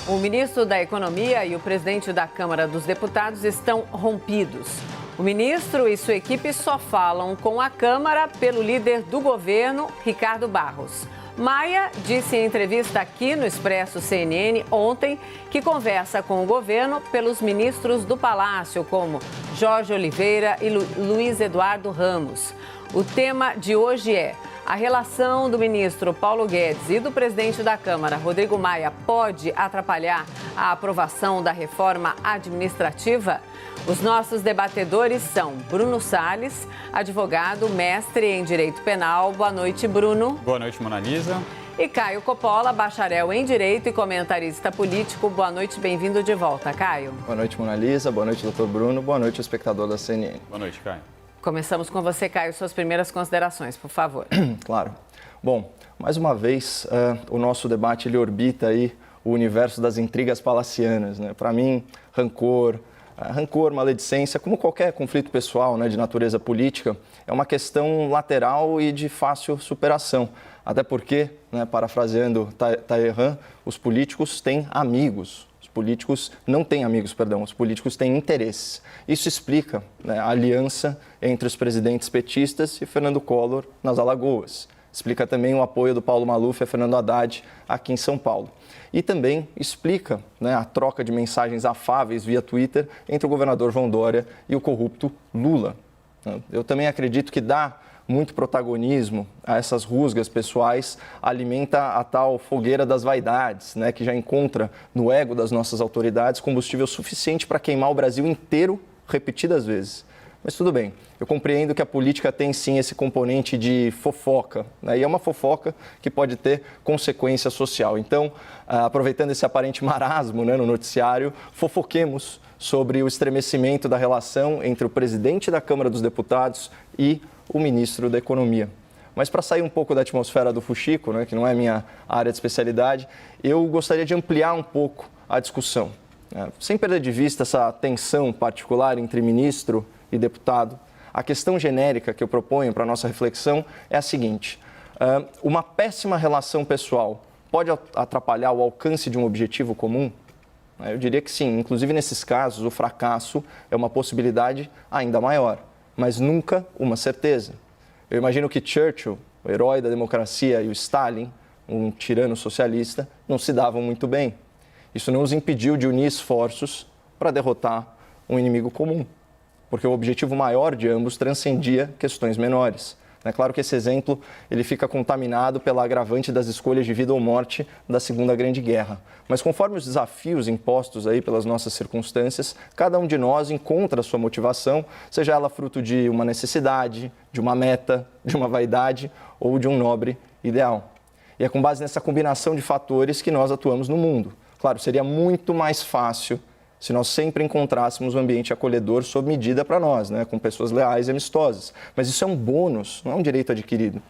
O ministro da Economia e o presidente da Câmara dos Deputados estão rompidos. O ministro e sua equipe só falam com a Câmara pelo líder do governo, Ricardo Barros. Maia disse em entrevista aqui no Expresso CNN ontem que conversa com o governo pelos ministros do Palácio, como Jorge Oliveira e Luiz Eduardo Ramos. O tema de hoje é: a relação do ministro Paulo Guedes e do presidente da Câmara, Rodrigo Maia, pode atrapalhar a aprovação da reforma administrativa? Os nossos debatedores são Bruno Salles, advogado, mestre em Direito Penal. Boa noite, Bruno. Boa noite, Mona Lisa. E Caio Coppola, bacharel em Direito e comentarista político. Boa noite, bem-vindo de volta, Caio. Boa noite, Mona Lisa. Boa noite, doutor Bruno. Boa noite, espectador da CNN. Boa noite, Caio. Começamos com você, Caio. Suas primeiras considerações, por favor. Claro. Bom, mais uma vez, o nosso debate ele orbita aí o universo das intrigas palacianas, né? Para mim, rancor, maledicência, como qualquer conflito pessoal, né, de natureza política, é uma questão lateral e de fácil superação. Até porque, né, parafraseando Talleyrand, os políticos têm amigos. Os políticos não têm amigos, perdão, os políticos têm interesses. Isso explica, né, a aliança entre os presidentes petistas e Fernando Collor nas Alagoas. Explica também o apoio do Paulo Maluf a Fernando Haddad aqui em São Paulo. E também explica, né, a troca de mensagens afáveis via Twitter entre o governador João Dória e o corrupto Lula. Eu também acredito que dar muito protagonismo a essas rusgas pessoais alimenta a tal fogueira das vaidades, né, que já encontra no ego das nossas autoridades combustível suficiente para queimar o Brasil inteiro repetidas vezes. Mas tudo bem, eu compreendo que a política tem sim esse componente de fofoca, né? E é uma fofoca que pode ter consequência social. Então, aproveitando esse aparente marasmo, né, no noticiário, fofoquemos sobre o estremecimento da relação entre o presidente da Câmara dos Deputados e o ministro da Economia. Mas para sair um pouco da atmosfera do fuxico, né, que não é minha área de especialidade, eu gostaria de ampliar um pouco a discussão. Sem perder de vista essa tensão particular entre ministro e deputado, a questão genérica que eu proponho para a nossa reflexão é a seguinte: uma péssima relação pessoal pode atrapalhar o alcance de um objetivo comum? Eu diria que sim. Inclusive, nesses casos, o fracasso é uma possibilidade ainda maior, mas nunca uma certeza. Eu imagino que Churchill, o herói da democracia, e o Stalin, um tirano socialista, não se davam muito bem. Isso não os impediu de unir esforços para derrotar um inimigo comum, porque o objetivo maior de ambos transcendia questões menores. É claro que esse exemplo ele fica contaminado pela agravante das escolhas de vida ou morte da Segunda Grande Guerra. Mas conforme os desafios impostos aí pelas nossas circunstâncias, cada um de nós encontra a sua motivação, seja ela fruto de uma necessidade, de uma meta, de uma vaidade ou de um nobre ideal. E é com base nessa combinação de fatores que nós atuamos no mundo. Claro, seria muito mais fácil se nós sempre encontrássemos um ambiente acolhedor sob medida para nós, né, com pessoas leais e amistosas. Mas isso é um bônus, não é um direito adquirido.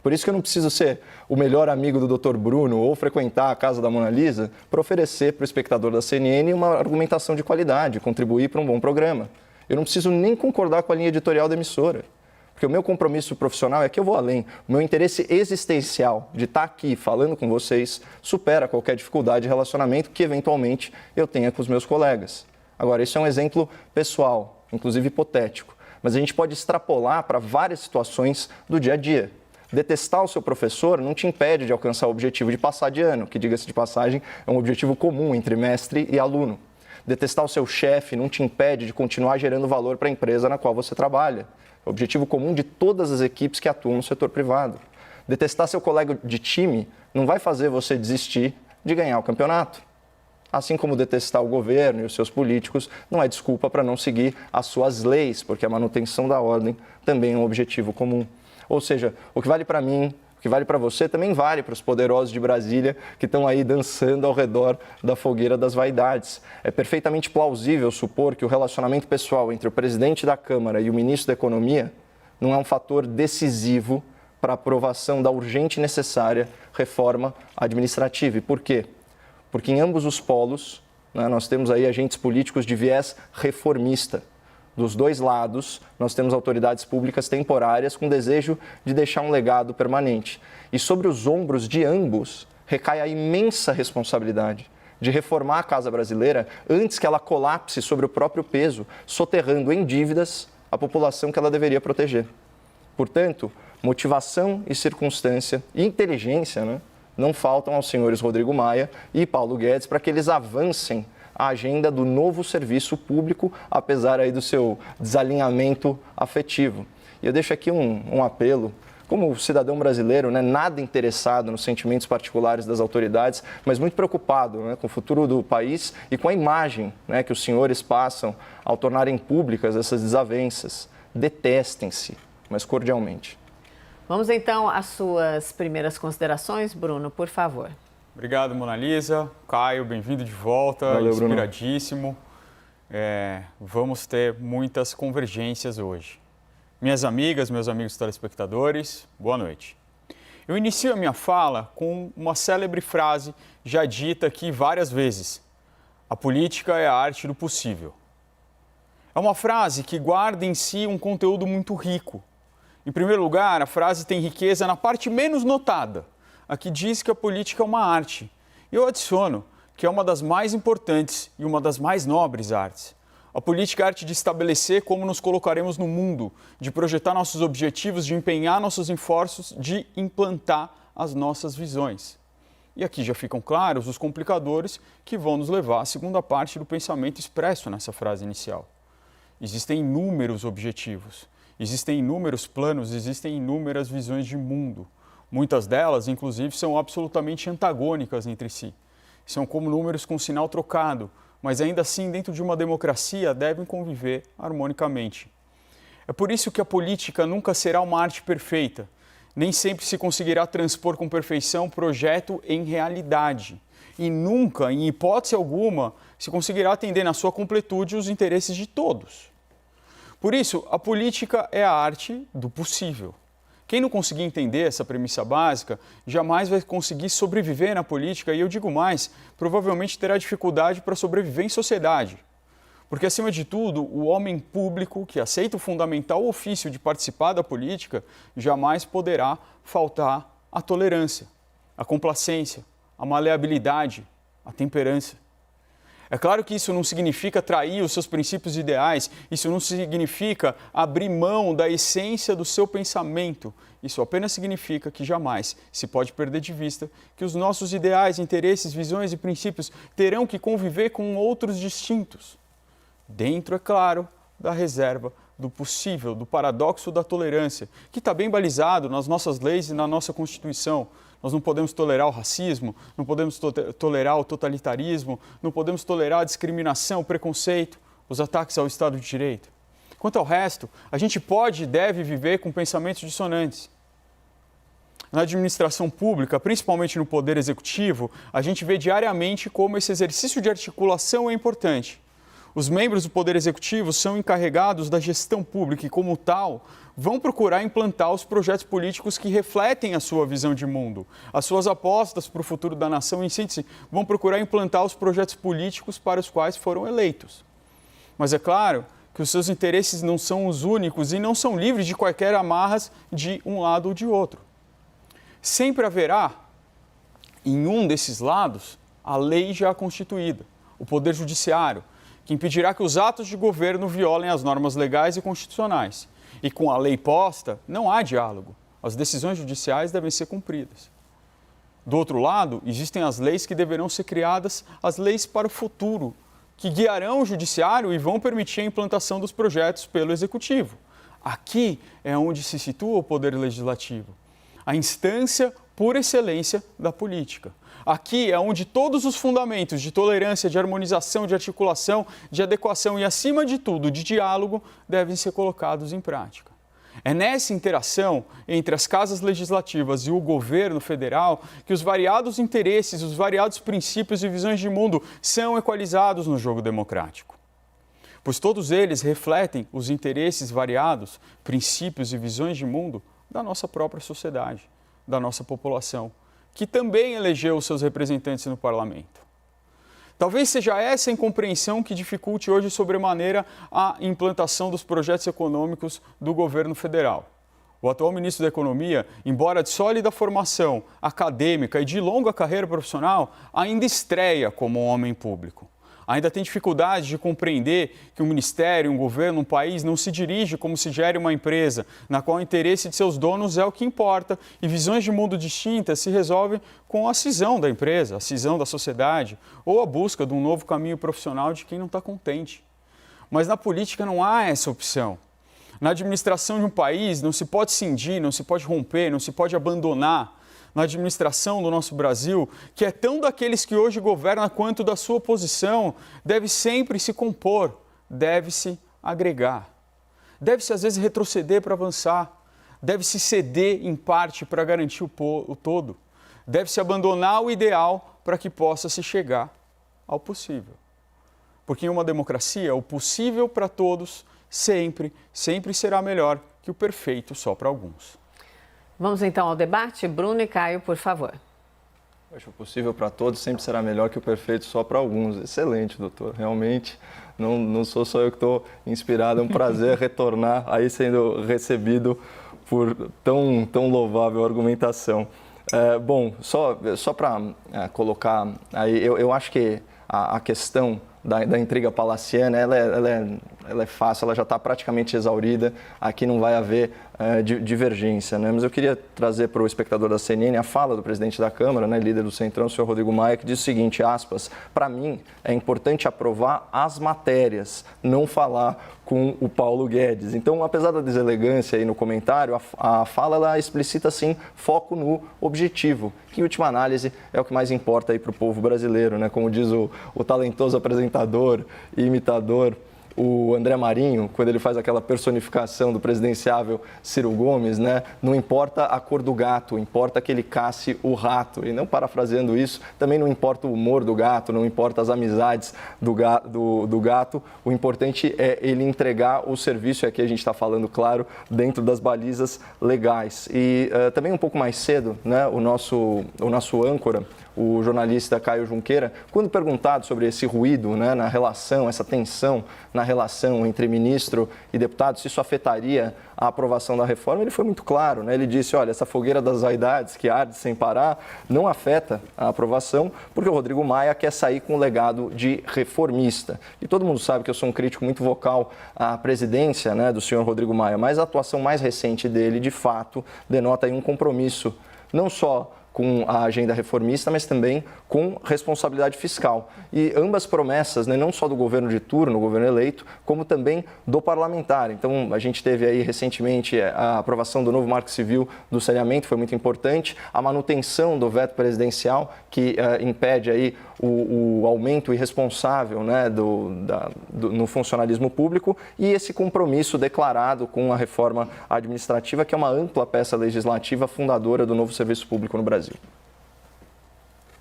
Por isso que eu não preciso ser o melhor amigo do Dr. Bruno ou frequentar a casa da Mona Lisa para oferecer para o espectador da CNN uma argumentação de qualidade, contribuir para um bom programa. Eu não preciso nem concordar com a linha editorial da emissora. Porque o meu compromisso profissional é que eu vou além. O meu interesse existencial de estar aqui falando com vocês supera qualquer dificuldade de relacionamento que, eventualmente, eu tenha com os meus colegas. Agora, isso é um exemplo pessoal, inclusive hipotético. Mas a gente pode extrapolar para várias situações do dia a dia. Detestar o seu professor não te impede de alcançar o objetivo de passar de ano, que, diga-se de passagem, é um objetivo comum entre mestre e aluno. Detestar o seu chefe não te impede de continuar gerando valor para a empresa na qual você trabalha. É o objetivo comum de todas as equipes que atuam no setor privado. Detestar seu colega de time não vai fazer você desistir de ganhar o campeonato. Assim como detestar o governo e os seus políticos não é desculpa para não seguir as suas leis, porque a manutenção da ordem também é um objetivo comum. Ou seja, o que vale para mim, o que vale para você, também vale para os poderosos de Brasília que estão aí dançando ao redor da fogueira das vaidades. É perfeitamente plausível supor que o relacionamento pessoal entre o presidente da Câmara e o ministro da Economia não é um fator decisivo para a aprovação da urgente e necessária reforma administrativa. E por quê? Porque em ambos os polos, né, nós temos aí agentes políticos de viés reformista. Dos dois lados, nós temos autoridades públicas temporárias com desejo de deixar um legado permanente. E sobre os ombros de ambos recai a imensa responsabilidade de reformar a casa brasileira antes que ela colapse sobre o próprio peso, soterrando em dívidas a população que ela deveria proteger. Portanto, motivação e circunstância e inteligência, né, não faltam aos senhores Rodrigo Maia e Paulo Guedes para que eles avancem a agenda do novo serviço público, apesar aí do seu desalinhamento afetivo. E eu deixo aqui um apelo, como cidadão brasileiro, né, nada interessado nos sentimentos particulares das autoridades, mas muito preocupado, né, com o futuro do país e com a imagem, né, que os senhores passam ao tornarem públicas essas desavenças. Detestem-se, mas cordialmente. Vamos então às suas primeiras considerações, Bruno, por favor. Obrigado, Mona Lisa. Caio, bem-vindo de volta. Valeu, inspiradíssimo. Vamos ter muitas convergências hoje. Minhas amigas, meus amigos telespectadores, boa noite. Eu inicio a minha fala com uma célebre frase já dita aqui várias vezes. A política é a arte do possível. É uma frase que guarda em si um conteúdo muito rico. Em primeiro lugar, a frase tem riqueza na parte menos notada, a que diz que a política é uma arte. E eu adiciono que é uma das mais importantes e uma das mais nobres artes. A política é a arte de estabelecer como nos colocaremos no mundo, de projetar nossos objetivos, de empenhar nossos esforços, de implantar as nossas visões. E aqui já ficam claros os complicadores que vão nos levar à segunda parte do pensamento expresso nessa frase inicial. Existem inúmeros objetivos. Existem inúmeros planos, existem inúmeras visões de mundo. Muitas delas, inclusive, são absolutamente antagônicas entre si. São como números com sinal trocado, mas ainda assim, dentro de uma democracia, devem conviver harmonicamente. É por isso que a política nunca será uma arte perfeita. Nem sempre se conseguirá transpor com perfeição projeto em realidade. E nunca, em hipótese alguma, se conseguirá atender na sua completude os interesses de todos. Por isso, a política é a arte do possível. Quem não conseguir entender essa premissa básica, jamais vai conseguir sobreviver na política e, eu digo mais, provavelmente terá dificuldade para sobreviver em sociedade. Porque, acima de tudo, o homem público que aceita o fundamental ofício de participar da política jamais poderá faltar à tolerância, à complacência, à maleabilidade, à temperança. É claro que isso não significa trair os seus princípios ideais, isso não significa abrir mão da essência do seu pensamento. Isso apenas significa que jamais se pode perder de vista que os nossos ideais, interesses, visões e princípios terão que conviver com outros distintos. Dentro, é claro, da reserva do possível, do paradoxo da tolerância, que está bem balizado nas nossas leis e na nossa Constituição. Nós não podemos tolerar o racismo, não podemos tolerar o totalitarismo, não podemos tolerar a discriminação, o preconceito, os ataques ao Estado de Direito. Quanto ao resto, a gente pode e deve viver com pensamentos dissonantes. Na administração pública, principalmente no Poder Executivo, a gente vê diariamente como esse exercício de articulação é importante. Os membros do Poder Executivo são encarregados da gestão pública e, como tal, vão procurar implantar os projetos políticos que refletem a sua visão de mundo. As suas apostas para o futuro da nação, em síntese, vão procurar implantar os projetos políticos para os quais foram eleitos. Mas é claro que os seus interesses não são os únicos e não são livres de quaisquer amarras de um lado ou de outro. Sempre haverá, em um desses lados, a lei já constituída, o Poder Judiciário, que impedirá que os atos de governo violem as normas legais e constitucionais. E com a lei posta, não há diálogo. As decisões judiciais devem ser cumpridas. Do outro lado, existem as leis que deverão ser criadas, as leis para o futuro, que guiarão o judiciário e vão permitir a implantação dos projetos pelo executivo. Aqui é onde se situa o poder legislativo, a instância por excelência da política. Aqui é onde todos os fundamentos de tolerância, de harmonização, de articulação, de adequação e, acima de tudo, de diálogo devem ser colocados em prática. É nessa interação entre as casas legislativas e o governo federal que os variados interesses, os variados princípios e visões de mundo são equalizados no jogo democrático. Pois todos eles refletem os interesses variados, princípios e visões de mundo da nossa própria sociedade, da nossa população, que também elegeu os seus representantes no parlamento. Talvez seja essa a incompreensão que dificulte hoje sobremaneira a implantação dos projetos econômicos do governo federal. O atual ministro da Economia, embora de sólida formação acadêmica e de longa carreira profissional, ainda estreia como um homem público. Ainda tem dificuldade de compreender que um ministério, um governo, um país não se dirige como se gere uma empresa, na qual o interesse de seus donos é o que importa e visões de mundo distintas se resolvem com a cisão da empresa, a cisão da sociedade ou a busca de um novo caminho profissional de quem não está contente. Mas na política não há essa opção. Na administração de um país não se pode cindir, não se pode romper, não se pode abandonar. Na administração do nosso Brasil, que é tão daqueles que hoje governam quanto da sua oposição, deve sempre se compor, deve-se agregar. Deve-se às vezes retroceder para avançar, deve-se ceder em parte para garantir o todo. Deve-se abandonar o ideal para que possa se chegar ao possível. Porque em uma democracia, o possível para todos sempre será melhor que o perfeito só para alguns. Vamos então ao debate. Bruno e Caio, por favor. O possível para todos sempre será melhor que o perfeito só para alguns. Excelente, doutor. Realmente, não sou só eu que estou inspirado. É um prazer retornar aí sendo recebido por tão louvável argumentação. Bom, só para colocar aí, eu acho que a questão da intriga palaciana, ela é fácil, ela já está praticamente exaurida, aqui não vai haver divergência, né? Mas eu queria trazer para o espectador da CNN a fala do presidente da Câmara, né, líder do Centrão, o senhor Rodrigo Maia, que diz o seguinte, aspas, para mim é importante aprovar as matérias, não falar com o Paulo Guedes. Então, apesar da deselegância aí no comentário, a fala ela explicita, sim, foco no objetivo, que em última análise é o que mais importa aí para o povo brasileiro, né? Como diz o talentoso apresentador e imitador, o André Marinho, quando ele faz aquela personificação do presidenciável Ciro Gomes, né? Não importa a cor do gato, importa que ele casse o rato. E não parafraseando isso, também não importa o humor do gato, não importa as amizades do gato. O importante é ele entregar o serviço, e aqui a gente está falando, claro, dentro das balizas legais. E também um pouco mais cedo, né? O nosso âncora, o jornalista Caio Junqueira, quando perguntado sobre esse ruído, né, na relação, essa tensão na relação entre ministro e deputado, se isso afetaria a aprovação da reforma, ele foi muito claro, né? Ele disse, olha, essa fogueira das vaidades que arde sem parar não afeta a aprovação, porque o Rodrigo Maia quer sair com um legado de reformista. E todo mundo sabe que eu sou um crítico muito vocal à presidência, né, do senhor Rodrigo Maia, mas a atuação mais recente dele, de fato, denota aí um compromisso, não só com a agenda reformista, mas também com responsabilidade fiscal. E ambas promessas, né, não só do governo de turno, o governo eleito, como também do parlamentar. Então, a gente teve aí recentemente a aprovação do novo Marco Civil do saneamento, foi muito importante, a manutenção do veto presidencial, que impede aí o aumento irresponsável, né, no funcionalismo público, e esse compromisso declarado com a reforma administrativa, que é uma ampla peça legislativa fundadora do novo serviço público no Brasil.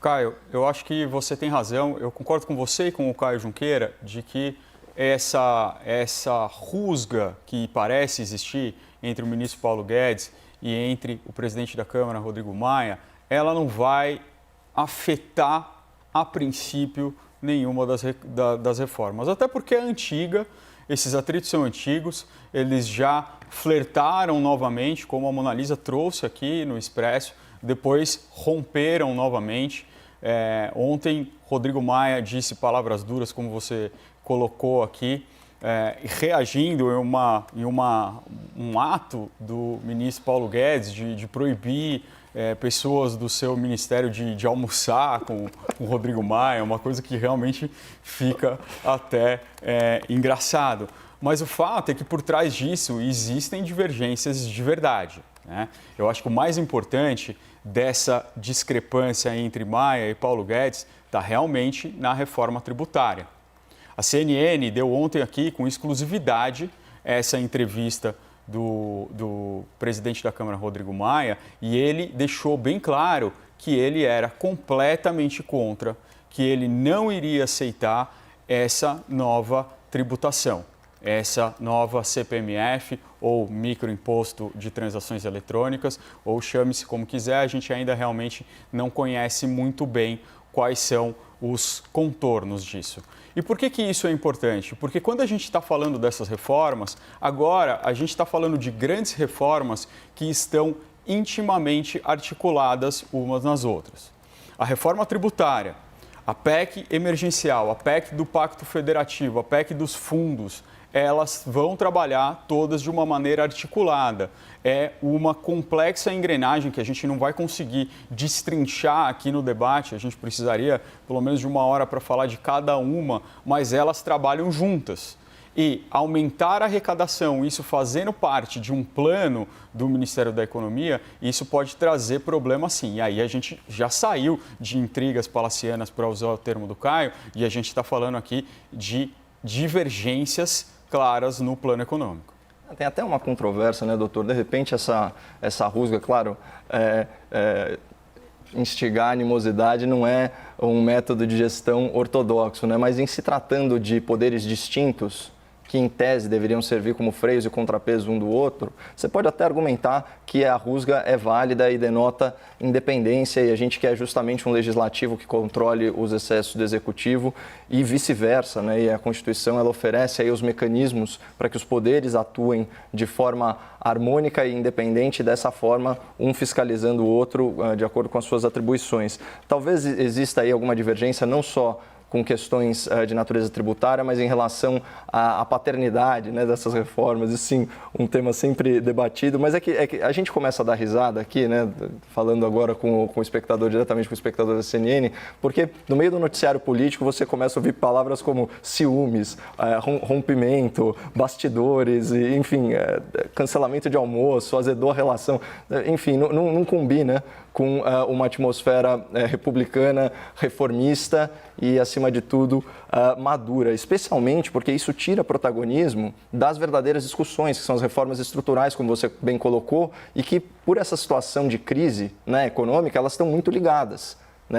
Caio, eu acho que você tem razão, eu concordo com você e com o Caio Junqueira de que essa rusga que parece existir entre o ministro Paulo Guedes e entre o presidente da Câmara, Rodrigo Maia, ela não vai afetar, a princípio, nenhuma das reformas. Até porque é antiga, esses atritos são antigos, eles já flertaram novamente, como a Mona Lisa trouxe aqui no Expresso, depois romperam novamente. Ontem, Rodrigo Maia disse palavras duras, como você colocou aqui, reagindo em um ato do ministro Paulo Guedes de proibir pessoas do seu ministério de almoçar com o Rodrigo Maia, uma coisa que realmente fica até engraçado. Mas o fato é que por trás disso existem divergências de verdade, né? Eu acho que o mais importante dessa discrepância entre Maia e Paulo Guedes está realmente na reforma tributária. A CNN deu ontem aqui com exclusividade essa entrevista do presidente da Câmara, Rodrigo Maia, e ele deixou bem claro que ele era completamente contra, que ele não iria aceitar essa nova tributação, essa nova CPMF ou microimposto de transações eletrônicas, ou chame-se como quiser, a gente ainda realmente não conhece muito bem quais são os contornos disso. E por que isso é importante? Porque quando a gente está falando dessas reformas, agora a gente está falando de grandes reformas que estão intimamente articuladas umas nas outras. A reforma tributária, a PEC emergencial, a PEC do Pacto Federativo, a PEC dos fundos, elas vão trabalhar todas de uma maneira articulada. É uma complexa engrenagem que a gente não vai conseguir destrinchar aqui no debate, a gente precisaria pelo menos de 1 hora para falar de cada uma, mas elas trabalham juntas. E aumentar a arrecadação, isso fazendo parte de um plano do Ministério da Economia, isso pode trazer problema sim. E aí a gente já saiu de intrigas palacianas, para usar o termo do Caio, e a gente está falando aqui de divergências claras no plano econômico. Tem até uma controvérsia, né, doutor? De repente essa rusga, claro, instigar a animosidade não é um método de gestão ortodoxo, né? Mas em se tratando de poderes distintos, que em tese deveriam servir como freios e contrapeso um do outro, você pode até argumentar que a rusga é válida e denota independência e a gente quer justamente um legislativo que controle os excessos do executivo e vice-versa, né? E a Constituição ela oferece aí os mecanismos para que os poderes atuem de forma harmônica e independente, dessa forma um fiscalizando o outro de acordo com as suas atribuições. Talvez exista aí alguma divergência não só com questões de natureza tributária, mas em relação à paternidade, né, dessas reformas. Isso sim, um tema sempre debatido, mas é que a gente começa a dar risada aqui, né, falando agora com o espectador, diretamente com o espectador da CNN, porque no meio do noticiário político você começa a ouvir palavras como ciúmes, rompimento, bastidores, enfim, cancelamento de almoço, azedou a relação, enfim, não combina com uma atmosfera republicana, reformista e, acima de tudo, madura, especialmente porque isso tira protagonismo das verdadeiras discussões, que são as reformas estruturais, como você bem colocou, e que, por essa situação de crise, né, econômica, elas estão muito ligadas.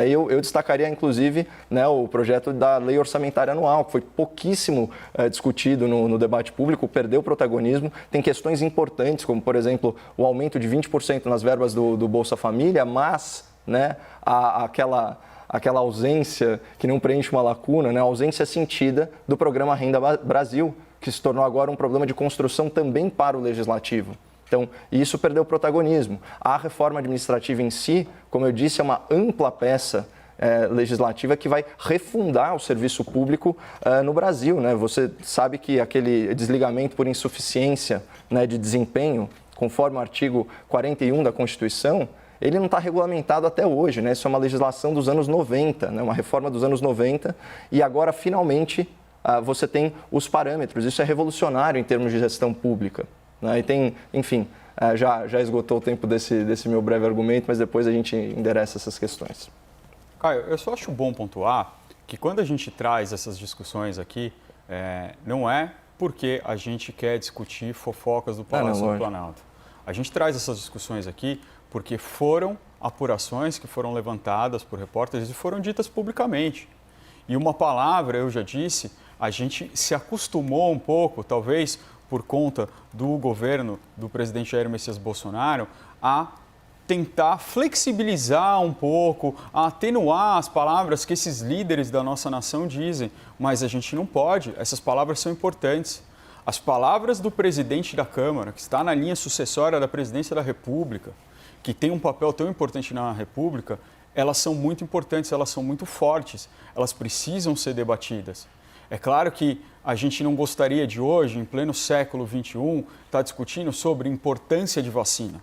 Eu destacaria, inclusive, né, o projeto da Lei Orçamentária Anual, que foi pouquíssimo discutido no debate público, perdeu protagonismo. Tem questões importantes, como, por exemplo, o aumento de 20% nas verbas do Bolsa Família, mas, né, aquela ausência que não preenche uma lacuna, né, a ausência sentida do programa Renda Brasil, que se tornou agora um problema de construção também para o Legislativo. Então, isso perdeu protagonismo. A reforma administrativa em si, como eu disse, é uma ampla peça legislativa que vai refundar o serviço público no Brasil, né? Você sabe que aquele desligamento por insuficiência, né, de desempenho, conforme o artigo 41 da Constituição, ele não está regulamentado até hoje, né? Isso é uma legislação dos anos 90, né? Uma reforma dos anos 90, e agora, finalmente, você tem os parâmetros. Isso é revolucionário em termos de gestão pública. E tem, enfim, já esgotou o tempo desse meu breve argumento, mas depois a gente endereça essas questões. Caio, eu só acho bom pontuar que quando a gente traz essas discussões aqui, não é porque a gente quer discutir fofocas do Palácio do Planalto. A gente traz essas discussões aqui porque foram apurações que foram levantadas por repórteres e foram ditas publicamente. E uma palavra, eu já disse, a gente se acostumou um pouco, talvez por conta do governo do presidente Jair Messias Bolsonaro, a tentar flexibilizar um pouco, a atenuar as palavras que esses líderes da nossa nação dizem. Mas a gente não pode, essas palavras são importantes. As palavras do presidente da Câmara, que está na linha sucessória da presidência da República, que tem um papel tão importante na República, elas são muito importantes, elas são muito fortes, elas precisam ser debatidas. É claro que a gente não gostaria de hoje, em pleno século XXI, estar discutindo sobre importância de vacina.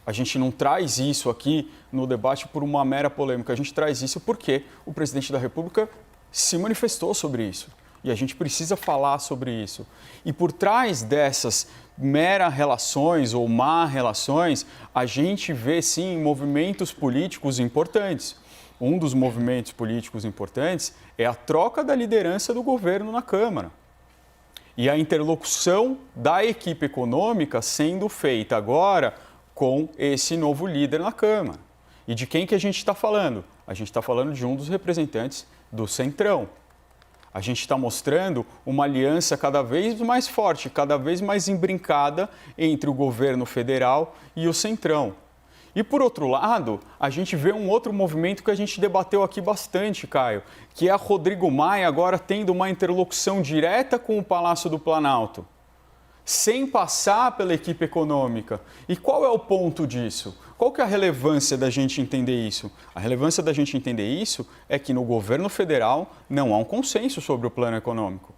A gente não traz isso aqui no debate por uma mera polêmica, a gente traz isso porque o presidente da República se manifestou sobre isso. E a gente precisa falar sobre isso. E por trás dessas meras relações ou má relações, a gente vê sim movimentos políticos importantes. Um dos movimentos políticos importantes é a troca da liderança do governo na Câmara. E a interlocução da equipe econômica sendo feita agora com esse novo líder na Câmara. E de quem que a gente está falando? A gente está falando de um dos representantes do Centrão. A gente está mostrando uma aliança cada vez mais forte, cada vez mais imbrincada entre o governo federal e o Centrão. E, por outro lado, a gente vê um outro movimento que a gente debateu aqui bastante, Caio, que é a Rodrigo Maia agora tendo uma interlocução direta com o Palácio do Planalto, sem passar pela equipe econômica. E qual é o ponto disso? Qual que é a relevância da gente entender isso? A relevância da gente entender isso é que no governo federal não há um consenso sobre o plano econômico.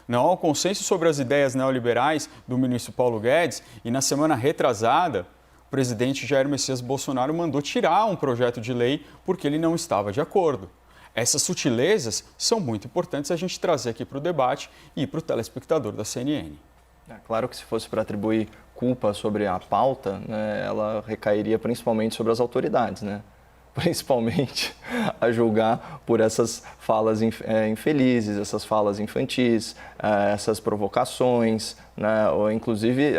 Não há um consenso sobre as ideias neoliberais do ministro Paulo Guedes e na semana retrasada, o presidente Jair Messias Bolsonaro mandou tirar um projeto de lei porque ele não estava de acordo. Essas sutilezas são muito importantes a gente trazer aqui para o debate e para o telespectador da CNN. É claro que se fosse para atribuir culpa sobre a pauta, né, ela recairia principalmente sobre as autoridades, né? Principalmente a julgar por essas falas infelizes, essas falas infantis, essas provocações, né, ou inclusive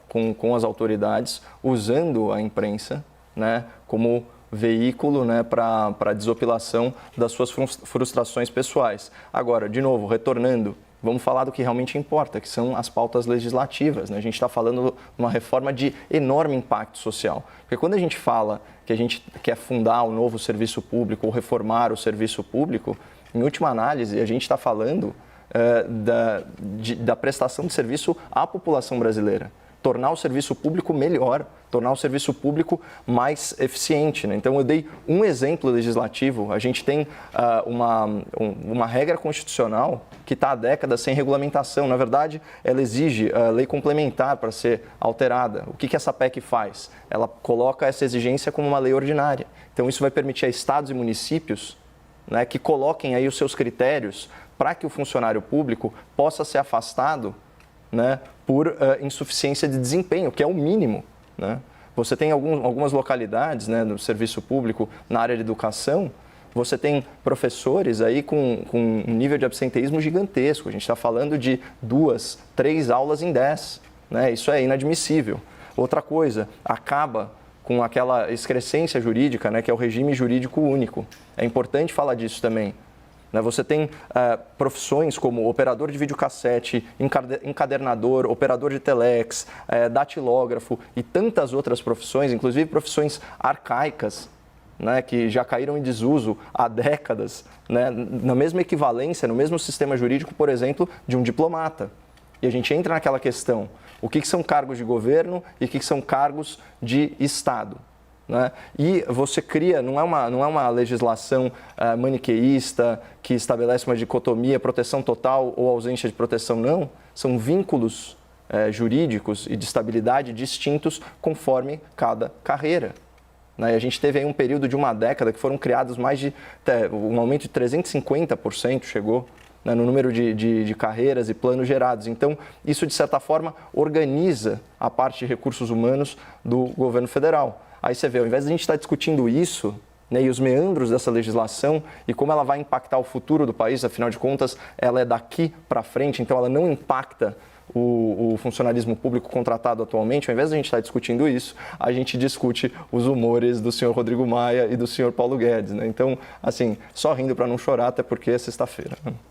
com as autoridades usando a imprensa, né, como veículo, né, para desopilação das suas frustrações pessoais. Agora, de novo, retornando, vamos falar do que realmente importa, que são as pautas legislativas, né? A gente está falando de uma reforma de enorme impacto social. Porque quando a gente fala que a gente quer fundar um novo serviço público ou reformar o serviço público, em última análise, a gente está falando da prestação de serviço à população brasileira. Tornar o serviço público melhor, tornar o serviço público mais eficiente, né? Então, eu dei um exemplo legislativo. A gente tem uma regra constitucional que está há décadas sem regulamentação. Na verdade, ela exige lei complementar para ser alterada. O que essa PEC faz? Ela coloca essa exigência como uma lei ordinária. Então, isso vai permitir a estados e municípios, né, que coloquem aí os seus critérios para que o funcionário público possa ser afastado, né, por insuficiência de desempenho, que é o mínimo, né? Você tem algumas localidades, né, no serviço público, na área de educação, você tem professores aí com um nível de absenteísmo gigantesco. A gente está falando de 2, 3 aulas em 10, né? Isso é inadmissível. Outra coisa, acaba com aquela excrescência jurídica, né, que é o regime jurídico único. É importante falar disso também. Você tem profissões como operador de videocassete, encadernador, operador de telex, datilógrafo e tantas outras profissões, inclusive profissões arcaicas, né, que já caíram em desuso há décadas, né, na mesma equivalência, no mesmo sistema jurídico, por exemplo, de um diplomata. E a gente entra naquela questão, o que são cargos de governo e o que são cargos de Estado? Né? E você cria, não é uma legislação maniqueísta que estabelece uma dicotomia, proteção total ou ausência de proteção, não. São vínculos jurídicos e de estabilidade distintos conforme cada carreira. Né? E a gente teve aí um período de uma década que foram criados um aumento de 350% chegou, né, no número de carreiras e planos gerados. Então, isso de certa forma organiza a parte de recursos humanos do governo federal. Aí você vê, ao invés de a gente estar discutindo isso, né, e os meandros dessa legislação e como ela vai impactar o futuro do país, afinal de contas, ela é daqui para frente, então ela não impacta o funcionalismo público contratado atualmente. Ao invés de a gente estar discutindo isso, a gente discute os humores do senhor Rodrigo Maia e do senhor Paulo Guedes, né? Então, assim, só rindo para não chorar, até porque é sexta-feira.